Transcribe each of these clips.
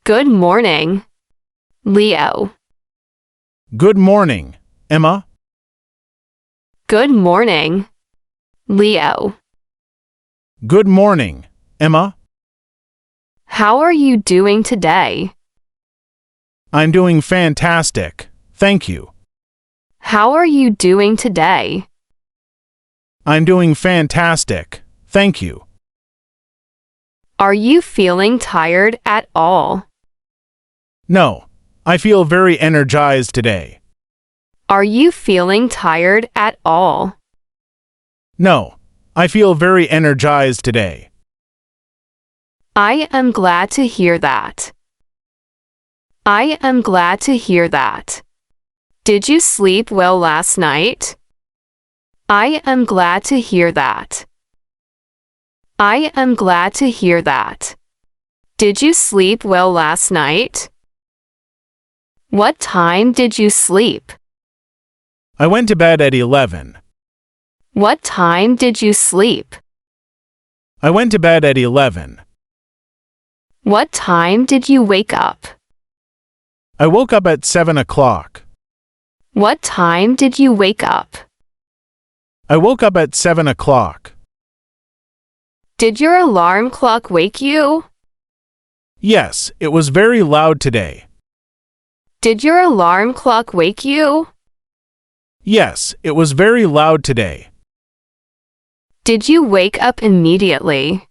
Good morning, Leo. Good morning, Emma. Good morning, Leo. Good morning, Emma. How are you doing today? I'm doing fantastic, thank you. How are you doing today? I'm doing fantastic, thank you. Are you feeling tired at all? No, I feel very energized today. Are you feeling tired at all? No, I feel very energized today. I am glad to hear that. I am glad to hear that. Did you sleep well last night? I am glad to hear that. I am glad to hear that. Did you sleep well last night? What time did you sleep? I went to bed at 11. What time did you sleep? I went to bed at 11. What time did you wake up? I woke up at 7 o'clock. What time did you wake up? I woke up at 7 o'clock. Did your alarm clock wake you? Yes, it was very loud today. Did your alarm clock wake you? Yes, it was very loud today. Did you wake up immediately?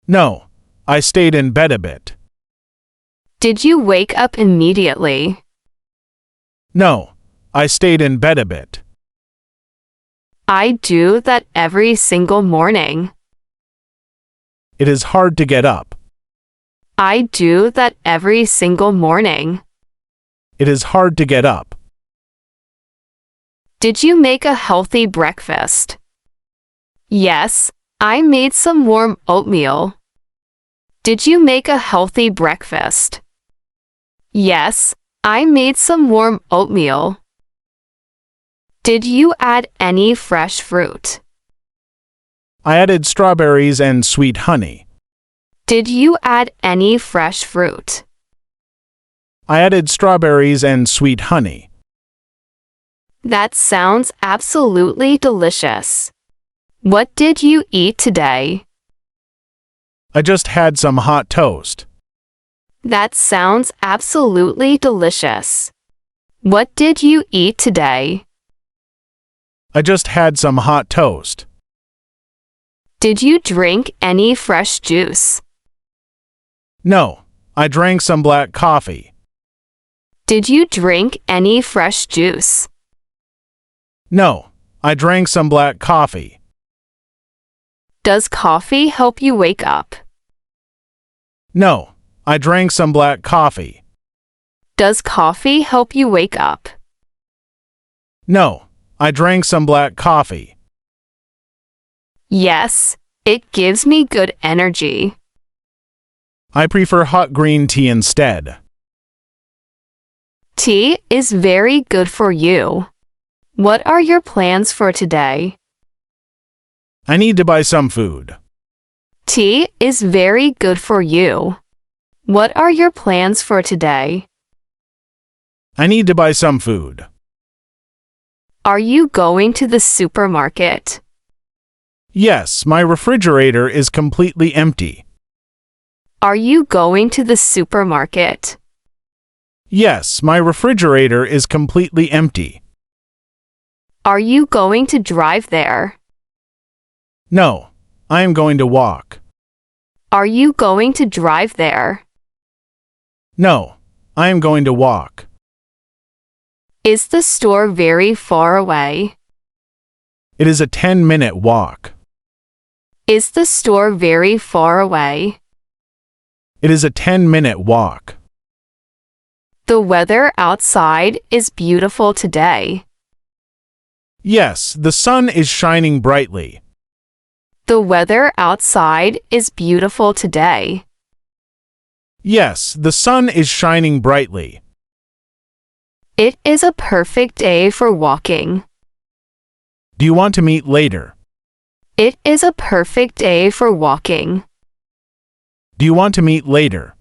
No, I stayed in bed a bit. Did you wake up immediately? No, I stayed in bed a bit. I do that every single morning. It is hard to get up. I do that every single morning. It is hard to get up. Did you make a healthy breakfast? Yes, I made some warm oatmeal. Did you make a healthy breakfast? Yes, I made some warm oatmeal. Did you add any fresh fruit? I added strawberries and sweet honey. Did you add any fresh fruit? I added strawberries and sweet honey. That sounds absolutely delicious. What did you eat today? I just had some hot toast. That sounds absolutely delicious. What did you eat today? I just had some hot toast. Did you drink any fresh juice? No, I drank some black coffee. Did you drink any fresh juice? No, I drank some black coffee. Does coffee help you wake up? No, I drank some black coffee. Does coffee help you wake up? No, I drank some black coffee. Yes, it gives me good energy. I prefer hot green tea instead. Tea is very good for you. What are your plans for today? I need to buy some food. Tea is very good for you. What are your plans for today? I need to buy some food. Are you going to the supermarket? Yes, my refrigerator is completely empty. Are you going to the supermarket? Yes, my refrigerator is completely empty. Are you going to drive there? No, I am going to walk. Are you going to drive there? No, I am going to walk. Is the store very far away? It is a 10-minute walk. Is the store very far away? It is a 10-minute walk. The weather outside is beautiful today. Yes, the sun is shining brightly. The weather outside is beautiful today. Yes, the sun is shining brightly. It is a perfect day for walking. Do you want to meet later? It is a perfect day for walking. Do you want to meet later?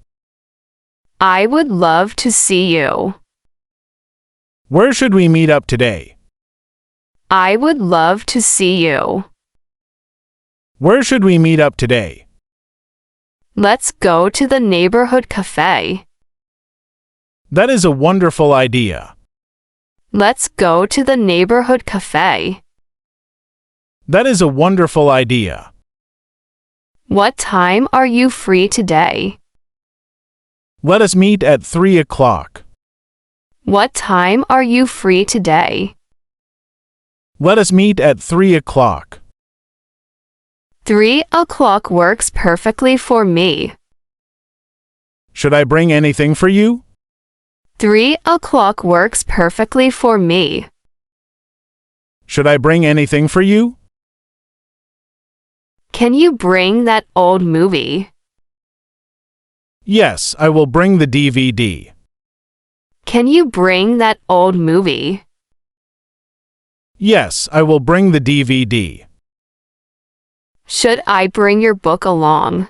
I would love to see you. Where should we meet up today? I would love to see you. Where should we meet up today? Let's go to the neighborhood cafe. That is a wonderful idea. Let's go to the neighborhood cafe. That is a wonderful idea. What time are you free today? Let us meet at 3 o'clock. What time are you free today? Let us meet at 3 o'clock. 3 o'clock works perfectly for me. Should I bring anything for you? 3 o'clock works perfectly for me. Should I bring anything for you? Can you bring that old movie? Yes, I will bring the DVD. Can you bring that old movie? Yes, I will bring the DVD. Should I bring your book along?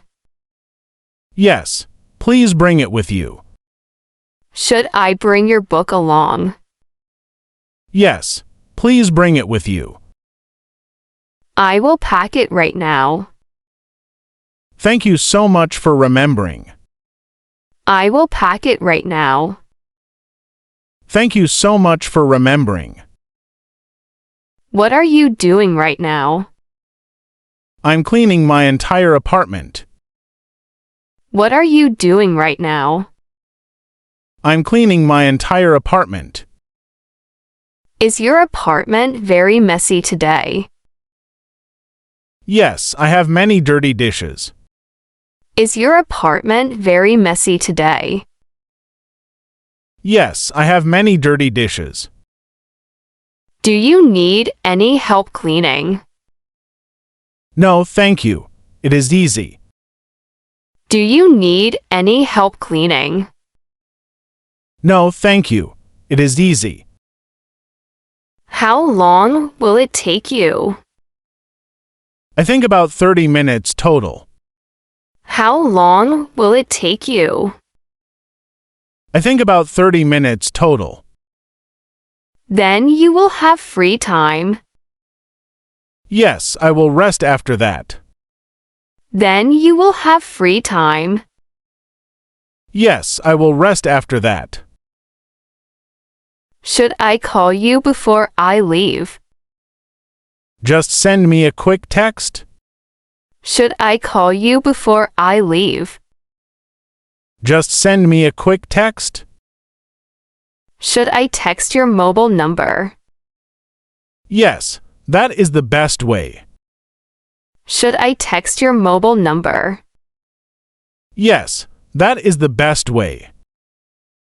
Yes, please bring it with you. Should I bring your book along? Yes, please bring it with you. I will pack it right now. Thank you so much for remembering. I will pack it right now. Thank you so much for remembering. What are you doing right now? I'm cleaning my entire apartment. What are you doing right now? I'm cleaning my entire apartment. Is your apartment very messy today? Yes, I have many dirty dishes. Is your apartment very messy today? Yes, I have many dirty dishes. Do you need any help cleaning? No, thank you. It is easy. Do you need any help cleaning? No, thank you. It is easy. How long will it take you? I think about 30 minutes total. How long will it take you? I think about 30 minutes total. Then you will have free time. Yes, I will rest after that. Then you will have free time. Yes, I will rest after that. Should I call you before I leave? Just send me a quick text. Should I call you before I leave? Just send me a quick text. Should I text your mobile number? Yes, that is the best way. Should I text your mobile number? Yes, that is the best way.